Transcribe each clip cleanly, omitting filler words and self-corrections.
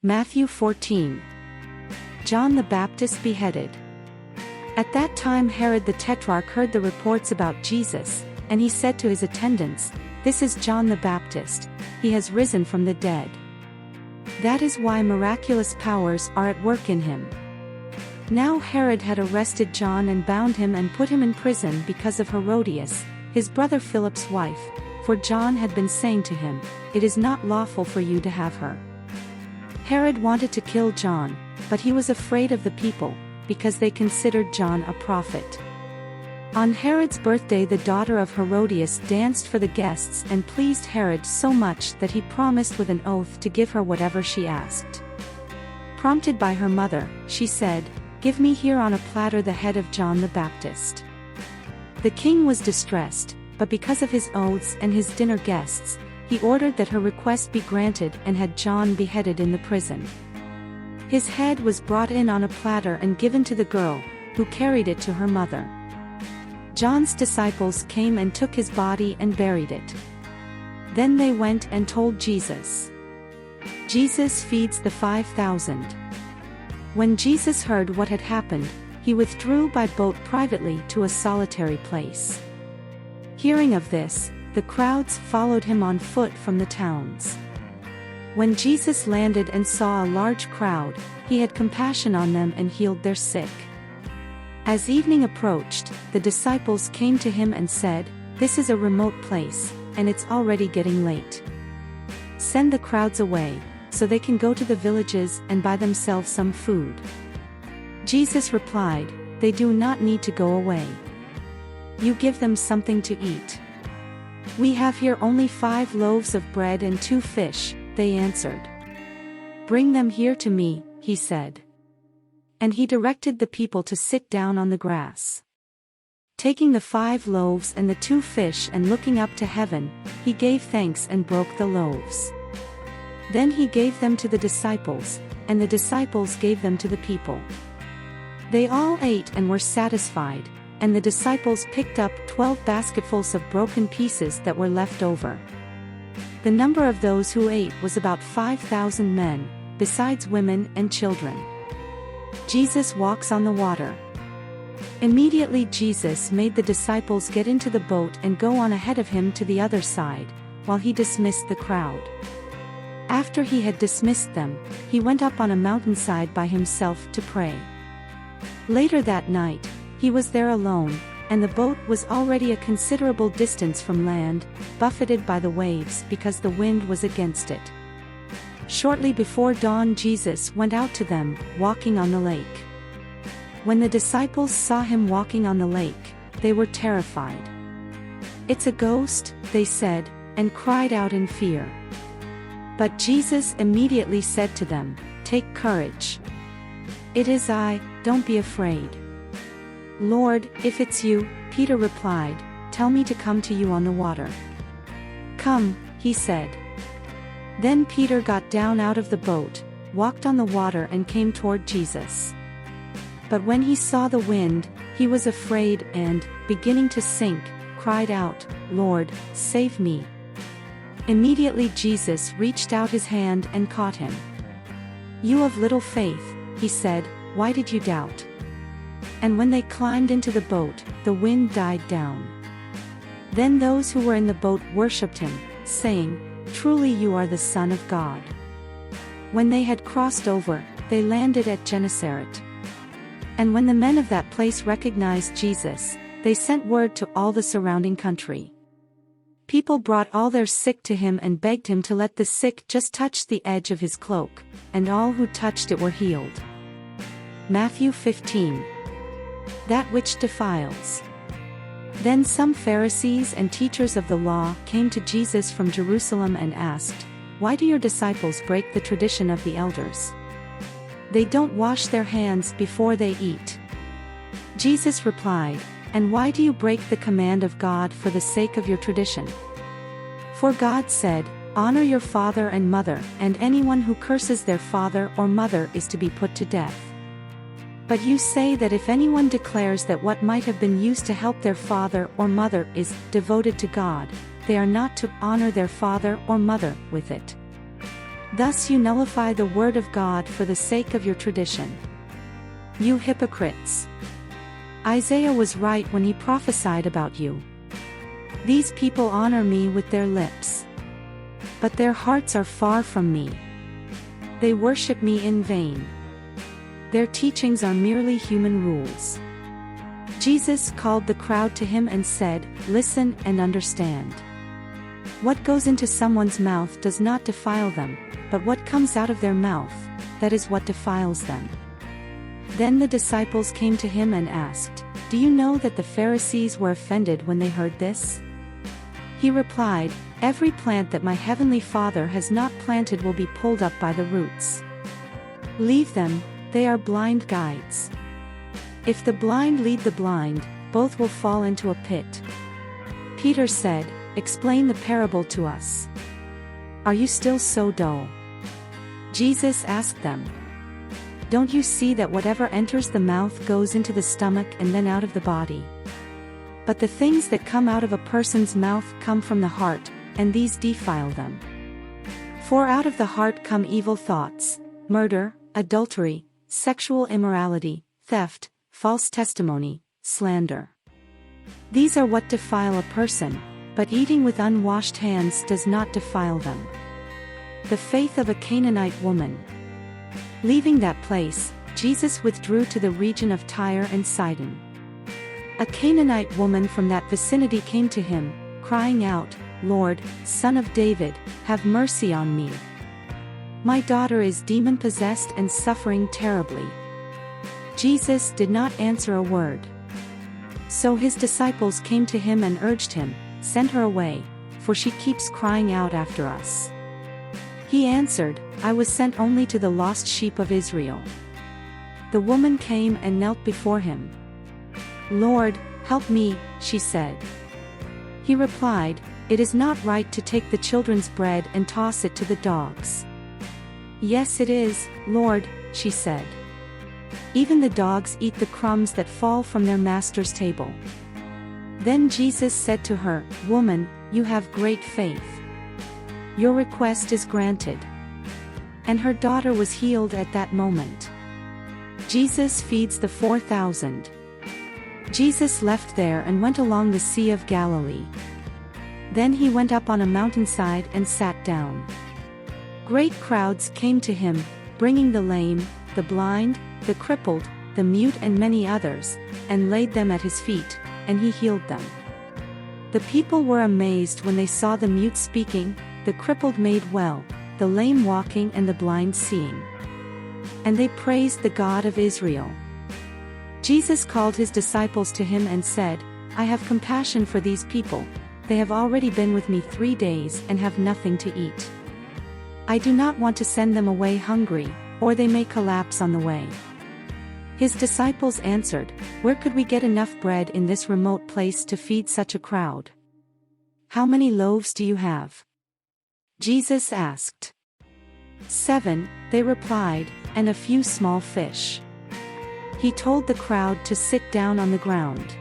Matthew 14. John the Baptist beheaded. At that time Herod the Tetrarch heard the reports about Jesus, and he said to his attendants, "This is John the Baptist, he has risen from the dead. That is why miraculous powers are at work in him." Now Herod had arrested John and bound him and put him in prison because of Herodias, his brother Philip's wife, for John had been saying to him, "It is not lawful for you to have her." Herod wanted to kill John, but he was afraid of the people, because they considered John a prophet. On Herod's birthday the daughter of Herodias danced for the guests and pleased Herod so much that he promised with an oath to give her whatever she asked. Prompted by her mother, she said, "Give me here on a platter the head of John the Baptist." The king was distressed, but because of his oaths and his dinner guests, he ordered that her request be granted and had John beheaded in the prison. His head was brought in on a platter and given to the girl, who carried it to her mother. John's disciples came and took his body and buried it. Then they went and told Jesus. Jesus feeds the 5,000. When Jesus heard what had happened, he withdrew by boat privately to a solitary place. Hearing of this, the crowds followed him on foot from the towns. When Jesus landed and saw a large crowd, he had compassion on them and healed their sick. As evening approached, the disciples came to him and said, "This is a remote place, and it's already getting late. Send the crowds away, so they can go to the villages and buy themselves some food." Jesus replied, "They do not need to go away. You give them something to eat." "We have here only 5 loaves of bread and 2 fish," they answered. "Bring them here to me," he said. And he directed the people to sit down on the grass. Taking the 5 loaves and the 2 fish and looking up to heaven, he gave thanks and broke the loaves. Then he gave them to the disciples, and the disciples gave them to the people. They all ate and were satisfied, and the disciples picked up 12 basketfuls of broken pieces that were left over. The number of those who ate was about 5,000 men, besides women and children. Jesus walks on the water. Immediately Jesus made the disciples get into the boat and go on ahead of him to the other side, while he dismissed the crowd. After he had dismissed them, he went up on a mountainside by himself to pray. Later that night, he was there alone, and the boat was already a considerable distance from land, buffeted by the waves because the wind was against it. Shortly before dawn Jesus went out to them, walking on the lake. When the disciples saw him walking on the lake, they were terrified. "It's a ghost," they said, and cried out in fear. But Jesus immediately said to them, "Take courage. It is I, don't be afraid." "Lord, if it's you," Peter replied, "tell me to come to you on the water." "Come," he said. Then Peter got down out of the boat, walked on the water and came toward Jesus. But when he saw the wind, he was afraid and, beginning to sink, cried out, "Lord, save me." Immediately Jesus reached out his hand and caught him. "You of little faith," he said, "why did you doubt?" And when they climbed into the boat, the wind died down. Then those who were in the boat worshipped him, saying, "Truly you are the Son of God." When they had crossed over, they landed at Gennesaret. And when the men of that place recognized Jesus, they sent word to all the surrounding country. People brought all their sick to him and begged him to let the sick just touch the edge of his cloak, and all who touched it were healed. Matthew 15. That which defiles. Then some Pharisees and teachers of the law came to Jesus from Jerusalem and asked, "Why do your disciples break the tradition of the elders? They don't wash their hands before they eat." Jesus replied, "And why do you break the command of God for the sake of your tradition? For God said, 'Honor your father and mother,' and anyone who curses their father or mother is to be put to death. But you say that if anyone declares that what might have been used to help their father or mother is devoted to God, they are not to honor their father or mother with it. Thus you nullify the word of God for the sake of your tradition. You hypocrites! Isaiah was right when he prophesied about you. These people honor me with their lips, but their hearts are far from me. They worship me in vain. Their teachings are merely human rules. Jesus called the crowd to him and said, "Listen and understand. What goes into someone's mouth does not defile them, but what comes out of their mouth, that is what defiles them." Then the disciples came to him and asked, "Do you know that the Pharisees were offended when they heard this?" He replied, "Every plant that my heavenly Father has not planted will be pulled up by the roots. Leave them, they are blind guides. If the blind lead the blind, both will fall into a pit." Peter said, "Explain the parable to us. Are you still so dull?" Jesus asked them, "Don't you see that whatever enters the mouth goes into the stomach and then out of the body? But the things that come out of a person's mouth come from the heart, and these defile them. For out of the heart come evil thoughts, murder, adultery, sexual immorality, theft, false testimony, slander. These are what defile a person, but eating with unwashed hands does not defile them." The faith of a Canaanite woman. Leaving that place, Jesus withdrew to the region of Tyre and Sidon. A Canaanite woman from that vicinity came to him, crying out, "Lord, Son of David, have mercy on me. My daughter is demon-possessed and suffering terribly." Jesus did not answer a word. So his disciples came to him and urged him, "Send her away, for she keeps crying out after us." He answered, "I was sent only to the lost sheep of Israel." The woman came and knelt before him. "Lord, help me," she said. He replied, "It is not right to take the children's bread and toss it to the dogs." "Yes it is, Lord," she said. "Even the dogs eat the crumbs that fall from their master's table." Then Jesus said to her, "Woman, you have great faith. Your request is granted." And her daughter was healed at that moment. Jesus feeds the 4,000. Jesus left there and went along the Sea of Galilee. Then he went up on a mountainside and sat down. Great crowds came to him, bringing the lame, the blind, the crippled, the mute and many others, and laid them at his feet, and he healed them. The people were amazed when they saw the mute speaking, the crippled made well, the lame walking and the blind seeing. And they praised the God of Israel. Jesus called his disciples to him and said, "I have compassion for these people. They have already been with me 3 days and have nothing to eat. I do not want to send them away hungry, or they may collapse on the way." His disciples answered, "Where could we get enough bread in this remote place to feed such a crowd? How many loaves do you have?" Jesus asked. 7, they replied, "and a few small fish." He told the crowd to sit down on the ground.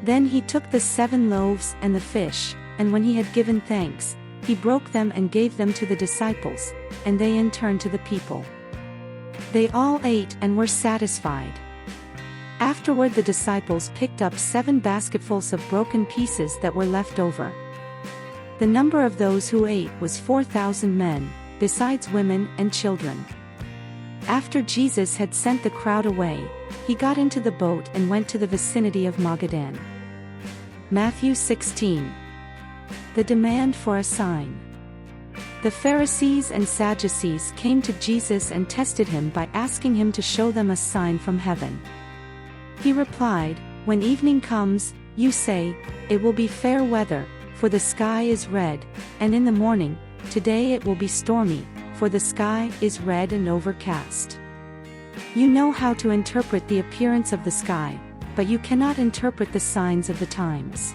Then he took the 7 loaves and the fish, and when he had given thanks, he broke them and gave them to the disciples, and they in turn to the people. They all ate and were satisfied. Afterward the disciples picked up 7 basketfuls of broken pieces that were left over. The number of those who ate was 4,000 men, besides women and children. After Jesus had sent the crowd away, he got into the boat and went to the vicinity of Magadan. Matthew 16. The demand for a sign. The Pharisees and Sadducees came to Jesus and tested him by asking him to show them a sign from heaven. He replied, "When evening comes, you say, 'It will be fair weather, for the sky is red,' and in the morning, 'Today it will be stormy, for the sky is red and overcast.' You know how to interpret the appearance of the sky, but you cannot interpret the signs of the times.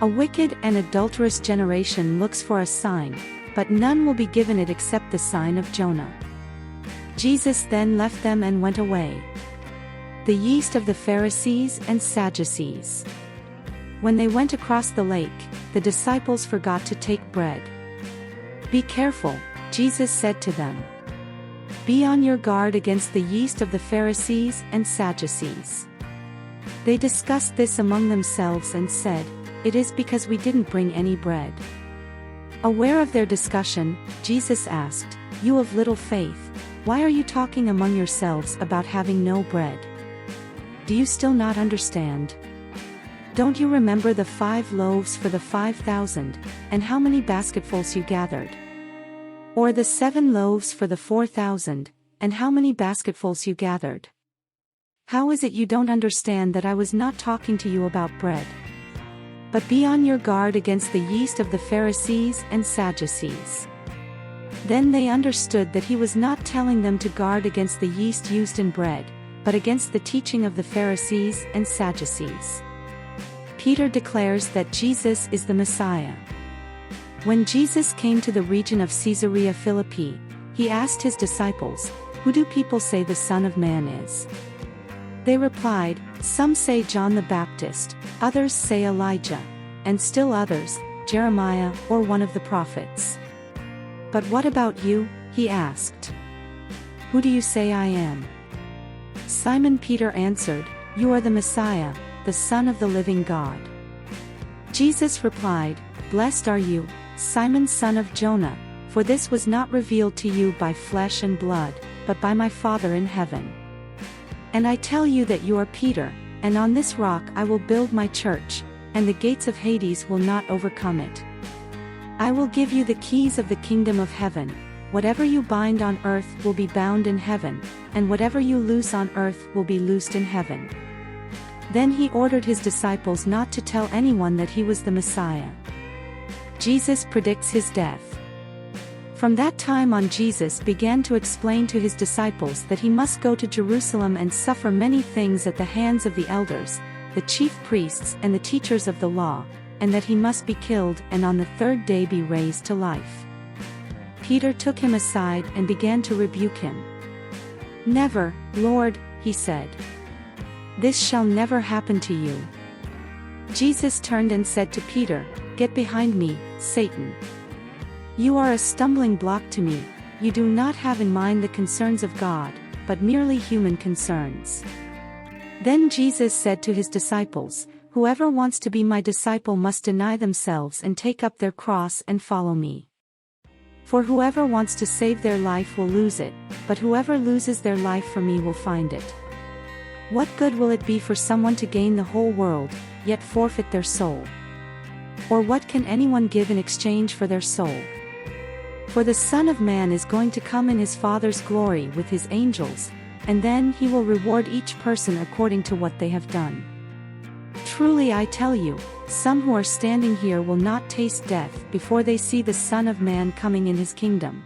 A wicked and adulterous generation looks for a sign, but none will be given it except the sign of Jonah." Jesus then left them and went away. The yeast of the Pharisees and Sadducees. When they went across the lake, the disciples forgot to take bread. "Be careful," Jesus said to them, "Be on your guard against the yeast of the Pharisees and Sadducees." They discussed this among themselves and said, "It is because we didn't bring any bread." Aware of their discussion, Jesus asked, "You of little faith, why are you talking among yourselves about having no bread? Do you still not understand? Don't you remember the 5 loaves for the 5,000, and how many basketfuls you gathered? Or the 7 loaves for the 4,000, and how many basketfuls you gathered? How is it you don't understand that I was not talking to you about bread? But be on your guard against the yeast of the Pharisees and Sadducees." Then they understood that he was not telling them to guard against the yeast used in bread, but against the teaching of the Pharisees and Sadducees. Peter declares that Jesus is the Messiah. When Jesus came to the region of Caesarea Philippi, he asked his disciples, "Who do people say the Son of Man is?" They replied, "Some say John the Baptist, others say Elijah, and still others, Jeremiah or one of the prophets." "But what about you?" he asked. "Who do you say I am?" Simon Peter answered, "You are the Messiah, the Son of the living God." Jesus replied, "Blessed are you, Simon son of Jonah, for this was not revealed to you by flesh and blood, but by my Father in heaven. And I tell you that you are Peter, and on this rock I will build my church, and the gates of Hades will not overcome it. I will give you the keys of the kingdom of heaven. Whatever you bind on earth will be bound in heaven, and whatever you loose on earth will be loosed in heaven." Then he ordered his disciples not to tell anyone that he was the Messiah. Jesus predicts his death. From that time on, Jesus began to explain to his disciples that he must go to Jerusalem and suffer many things at the hands of the elders, the chief priests and the teachers of the law, and that he must be killed and on the 3rd day be raised to life. Peter took him aside and began to rebuke him. "Never, Lord," he said. "This shall never happen to you." Jesus turned and said to Peter, "Get behind me, Satan. You are a stumbling block to me, you do not have in mind the concerns of God, but merely human concerns." Then Jesus said to his disciples, "Whoever wants to be my disciple must deny themselves and take up their cross and follow me. For whoever wants to save their life will lose it, but whoever loses their life for me will find it. What good will it be for someone to gain the whole world, yet forfeit their soul? Or what can anyone give in exchange for their soul? For the Son of Man is going to come in his Father's glory with his angels, and then he will reward each person according to what they have done. Truly I tell you, some who are standing here will not taste death before they see the Son of Man coming in his kingdom."